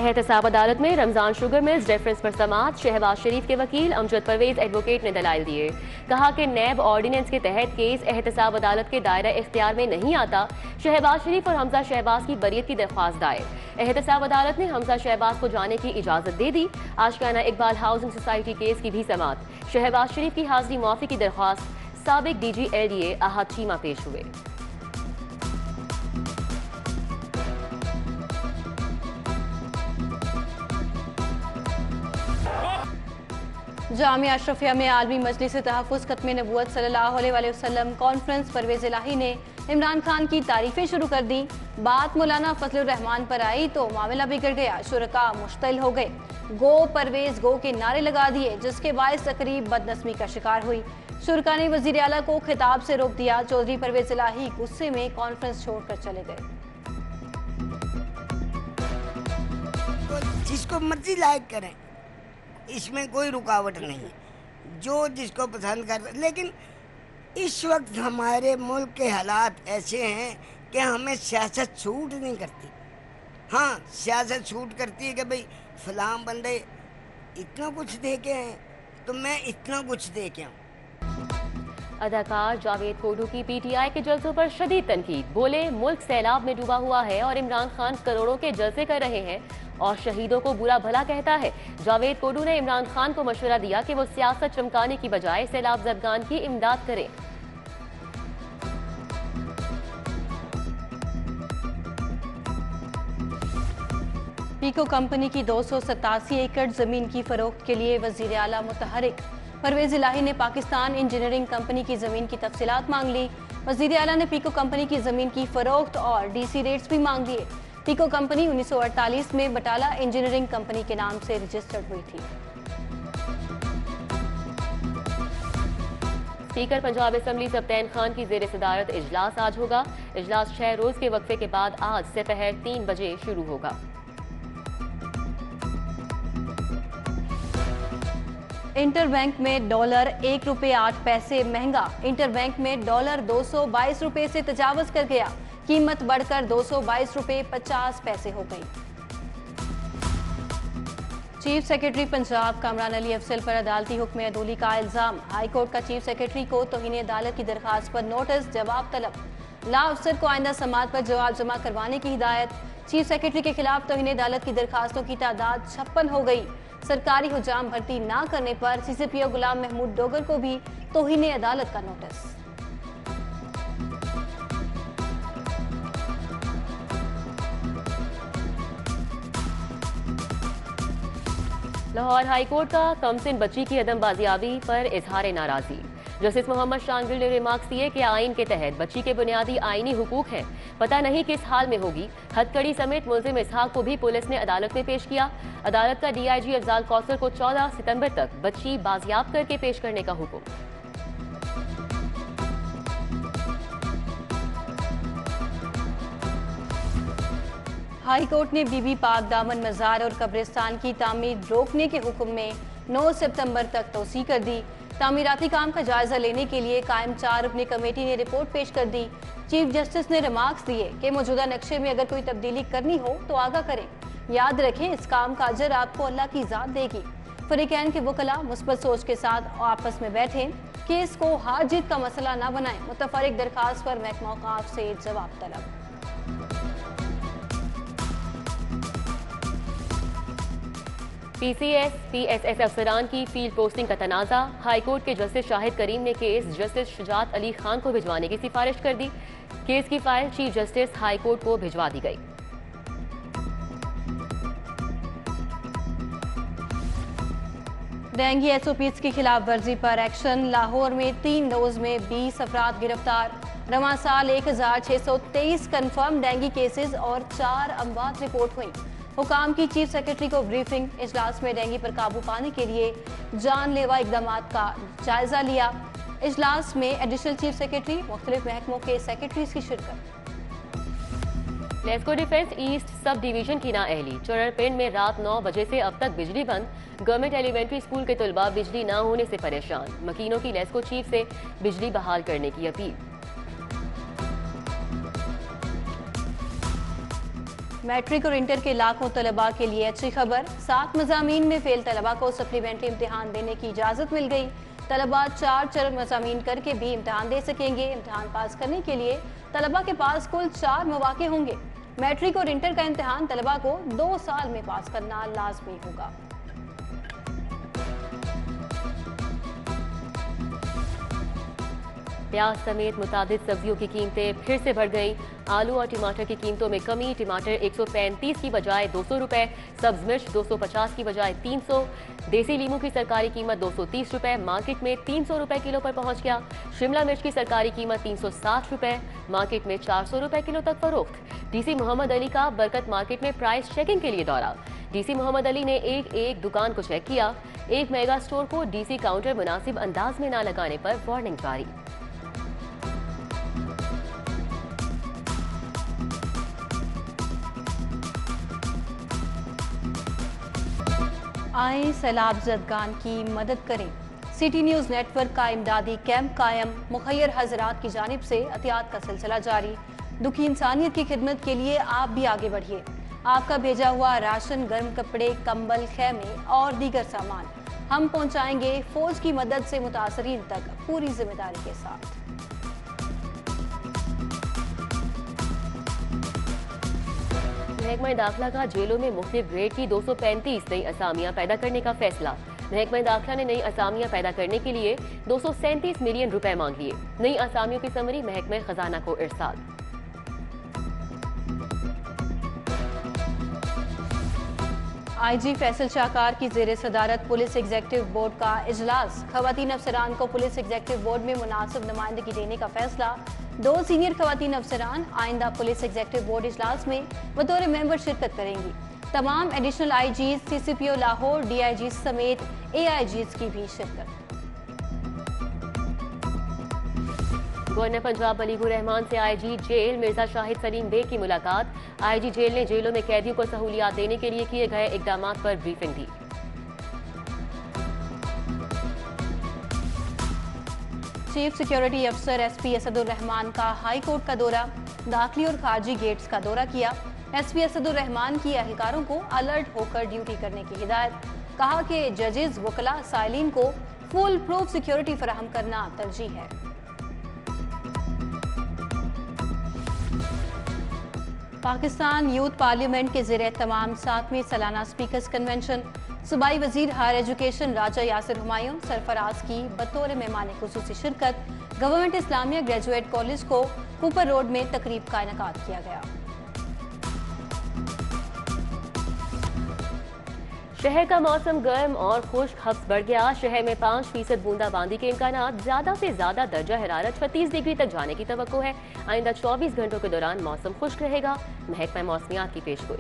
एहतसाब अदालत में रमजान शुगर मिल्स रेफरेंस पर समाअत। शहबाज शरीफ के वकील अमजद परवेज एडवोकेट ने दलाइल दिए। कहा कि नैब ऑर्डिनेंस के तहत केस एहतसाब अदालत के दायरा इख्तियार में नहीं आता। शहबाज शरीफ और हमजा शहबाज की बरियत की दरख्वास्त दायर। एहतसाब अदालत ने हमजा शहबाज को जाने की इजाजत दे दी। आशियाना इकबाल हाउसिंग सोसाइटी केस की भी समाअत। शहबाज शरीफ की हाजिरी मुआफी की दरख्वास्त साबिक DG LDA आहद चीमा पेश हुए। जामिया अशरफिया में आलमी मजलिस तहफ़्फ़ुज़ ख़त्म नबूवत सल्लल्लाहु अलैहि वसल्लम कॉन्फ्रेंस परवेज़ इलाही ने इमरान खान की तारीफें शुरू कर दी। बात मौलाना फजलुर रहमान पर आई तो मामला बिगड़ गया। शुरका मुश्तिल हो गए। गो परवेज गो के नारे लगा दिए, जिसके बायस तकरीब बदनस्मी का शिकार हुई। शुरका ने वज़ीर आला को खिताब से रोक दिया। चौधरी परवेज़ इलाही गुस्से में कॉन्फ्रेंस छोड़कर चले गए। जिसको मर्जी लाइक करें, इसमें कोई रुकावट नहीं है, जो जिसको पसंद कर। लेकिन इस वक्त हमारे मुल्क के हालात ऐसे हैं कि हमें सियासत छूट नहीं करती। हाँ, सियासत छूट करती है कि भाई फलां बंदे इतना कुछ दे के हैं तो मैं इतना कुछ दे के आऊँ। अदाकार जावेद कोडू की PTI के जलसों पर शदीद तनकीद। बोले मुल्क सैलाब में डूबा हुआ है और इमरान खान करोड़ों के जलसे कर रहे हैं और शहीदों को बुरा भला कहता है। जावेद कोडू ने इमरान खान को मशवरा दिया कि वो सियासत चमकाने की बजाय सैलाब ज़दगान की इमदाद करें। पीको कंपनी की 287 एकड़ जमीन की फरोख्त के लिए वजीर आला मुतहरिक। परवेज इलाही ने पाकिस्तान इंजीनियरिंग कंपनी की जमीन की तफसीलात मांग ली। वजीर आला ने पीको कंपनी की जमीन की फरोख्त और DC रेट्स भी मांग दिए। पीको कंपनी 1948 में बटाला इंजीनियरिंग कंपनी के नाम से रजिस्टर्ड हुई थी। स्पीकर पंजाब असम्बली सब्तैन खान की जेर सदारत इजलास आज होगा। इजलास 6 रोज के वक्फे के बाद आज दोपहर 3 बजे शुरू होगा। इंटरबैंक में डॉलर 1 रुपये 8 पैसे महंगा। इंटरबैंक में डॉलर 222 रुपये से तजावज कर गया। कीमत बढ़कर 222 रुपये 50 पैसे हो गई। चीफ सेक्रेटरी पंजाब कामरान अली अफसल पर अदालती हुक्म अदूली का इल्जाम। हाई कोर्ट का चीफ सेक्रेटरी को तौहीन अदालत की दरखास्त पर नोटिस, जवाब तलब। ला अफसर को आइंदा समात पर जवाब जमा करवाने की हिदायत। चीफ सेक्रेटरी के खिलाफ तौहीन अदालत की दरखास्तों की तादाद 56 हो गई। सरकारी हुजाम भर्ती ना करने पर CCPO गुलाम महमूद डोगर को भी तौहीन अदालत का नोटिस। लाहौर हाईकोर्ट का कमसिन बच्ची की अदम बाजियाबी पर इजहार नाराजी। जस्टिस मोहम्मद शांगिल ने रिमार्क्स दिए कि आइन के तहत बच्ची के बुनियादी आइनी हुकूक हैं, पता नहीं किस हाल में होगी। हथकड़ी समेत मुलजिम इसहाक को भी पुलिस ने अदालत में पेश किया। अदालत का DIG अफजाल कौसर को 14 सितंबर तक बच्ची बाजियाब करके पेश करने का हुक्म। हाई कोर्ट ने बीबी पाक दामन मज़ार और कब्रिस्तान की तामीर रोकने के हुक्म में 9 सितंबर तक तोसी कर दी। तामीराती काम का जायजा लेने के लिए कायम 4 रुकनी कमेटी ने रिपोर्ट पेश कर दी। चीफ जस्टिस ने रिमार्क्स दिए कि मौजूदा नक्शे में अगर कोई तब्दीली करनी हो तो आगाह करें। याद रखें, इस काम का अजर आपको अल्लाह की ज़ात देगी। फरीकैन के वकला मुस्बत सोच के साथ आपस में बैठें, केस को हार जीत का मसला न बनाएं। मुतफरिक दरखास्त पर महकमा औकाफ से जवाब तलब। PCS PSS अफसरान की फील्ड पोस्टिंग का तनाज़ा। हाईकोर्ट के जस्टिस शाहिद करीम ने केस जस्टिस शुजात अली खान को भिजवाने की सिफारिश कर दी। केस की फाइल चीफ जस्टिस हाईकोर्ट को भिजवा दी गई। डेंगू SOPs की खिलाफ वर्जी पर एक्शन। लाहौर में 3 डोज में 20 अफराद गिरफ्तार। रवां साल 1623 कन्फर्म डेंगू केसेस और 4 अमवात रिपोर्ट हुई। हुकाम की चीफ सेक्रेटरी को ब्रीफिंग। इजलास में डेंगू पर काबू पाने के लिए जानलेवा इकदाम का जायजा लिया। इजलास में एडिशनल चीफ सेक्रेटरी, मुख्तलिफ महकमों के सेक्रेटरीज की शिरकत। LESCO defence east sub division की नाअहली। चौरपिंड में रात 9 बजे से अब तक बिजली बंद। गवर्नमेंट एलिमेंट्री स्कूल के तलबा बिजली न होने से परेशान। मकीनों की लेस्को चीफ से बिजली बहाल करने की अपील। मैट्रिक और इंटर के लाखों तलबा के लिए अच्छी खबर। 7 मज़ामीन में फेल तलबा को सप्लीमेंट्री इम्तिहान देने की इजाज़त मिल गई। तलबा 4 मज़ामीन करके भी इम्तिहान दे सकेंगे। इम्तिहान पास करने के लिए तलबा के पास कुल 4 मौके होंगे। मैट्रिक और इंटर का इम्तिहान तलबा को 2 साल में पास करना लाजमी होगा। प्याज समेत मुताबिक सब्जियों की कीमतें फिर से बढ़ गई। आलू और टमाटर की कीमतों में कमी। टमाटर 135 की बजाय 200 रुपए, सब्ज मिर्च 250 की बजाय 300। देसी लीमू की सरकारी कीमत 230 रुपए मार्केट में 300 रुपए किलो पर पहुंच गया। शिमला मिर्च की सरकारी कीमत 360 रुपए, मार्केट में 400 रुपए किलो तक फरोख्त। डीसी मोहम्मद अली का बरकत मार्केट में प्राइस चेकिंग के लिए दौरा। डीसी मोहम्मद अली ने एक दुकान को चेक किया। एक मेगा स्टोर को डीसी काउंटर मुनासिब अंदाज में न लगाने पर वार्निंग जारी। आए सैलाब ज़दगान की मदद करें। सिटी न्यूज़ नेटवर्क का इमदादी कैंप कायम। मुखैर हजरात की जानिब से एहतियात का सिलसिला जारी। दुखी इंसानियत की खिदमत के लिए आप भी आगे बढ़िए। आपका भेजा हुआ राशन, गर्म कपड़े, कंबल, खेमे और दीगर सामान हम पहुंचाएंगे फौज की मदद से मुतासरीन तक पूरी जिम्मेदारी के साथ। महकमा दाखिला का जेलों में मुख्तलिफ ग्रेड की 235 नई असामियां पैदा करने का फैसला। महकमा दाखिला ने नई असामियां पैदा करने के लिए 237 मिलियन रुपए मांग लिए। नई असामियों की समरी महकमा खजाना को इरसाल। IG फैसल शाहकार की जेर सदारत पुलिस एग्जेक्टिव बोर्ड का इजलास। खवातीन अफसरान को पुलिस एग्जेक्टिव बोर्ड में मुनासिब नुमाइंदगी देने का फैसला। 2 सीनियर खवातीन अफसरान आइंदा पुलिस एग्जेक्टिव बोर्ड इजलास में बतौर मेंबर शिरकत करेंगी। तमाम additional IGs, CCPO Lahore, DIGs समेत AIGs की भी शिरकत। गवर्नर पंजाब वलीगुर रहमान से IG जेल मिर्जा शाहिद सलीम बेग की मुलाकात। IG जेल ने जेलों में कैदियों को सहूलियात देने के लिए किए गए इकदाम पर ब्रीफिंग दी। चीफ सिक्योरिटी अफसर SP असदुर रहमान का हाई कोर्ट का दौरा। दाखिली और खारजी गेट्स का दौरा किया। SP असदुर रहमान की एहलकारों को अलर्ट होकर ड्यूटी करने की हिदायत। कहा कि जजेस, वकला, साइलिन को फुल प्रूफ सिक्योरिटी फराहम करना तरजीह है। पाकिस्तान यूथ पार्लियामेंट के ज़ेरे तमाम 7वीं सालाना स्पीकर्स कन्वेंशन। सूबाई वजीर हायर एजुकेशन राजा यासिर हुमायूं सरफराज की बतौर मेहमान खुसूसी शिरकत। गवर्नमेंट इस्लामिया ग्रेजुएट कॉलेज को कूपर रोड में तकरीब का इनेकाद किया गया। शहर का मौसम गर्म और खुश्क हफ्स बढ़ गया। शहर में 5% बूंदाबांदी के इम्कानात। ज्यादा से ज्यादा दर्जा हरारत 36 डिग्री तक जाने की तवक्को है। आइंदा 24 घंटों के दौरान मौसम खुश्क रहेगा। महकमा मौसमियात की पेशगोई।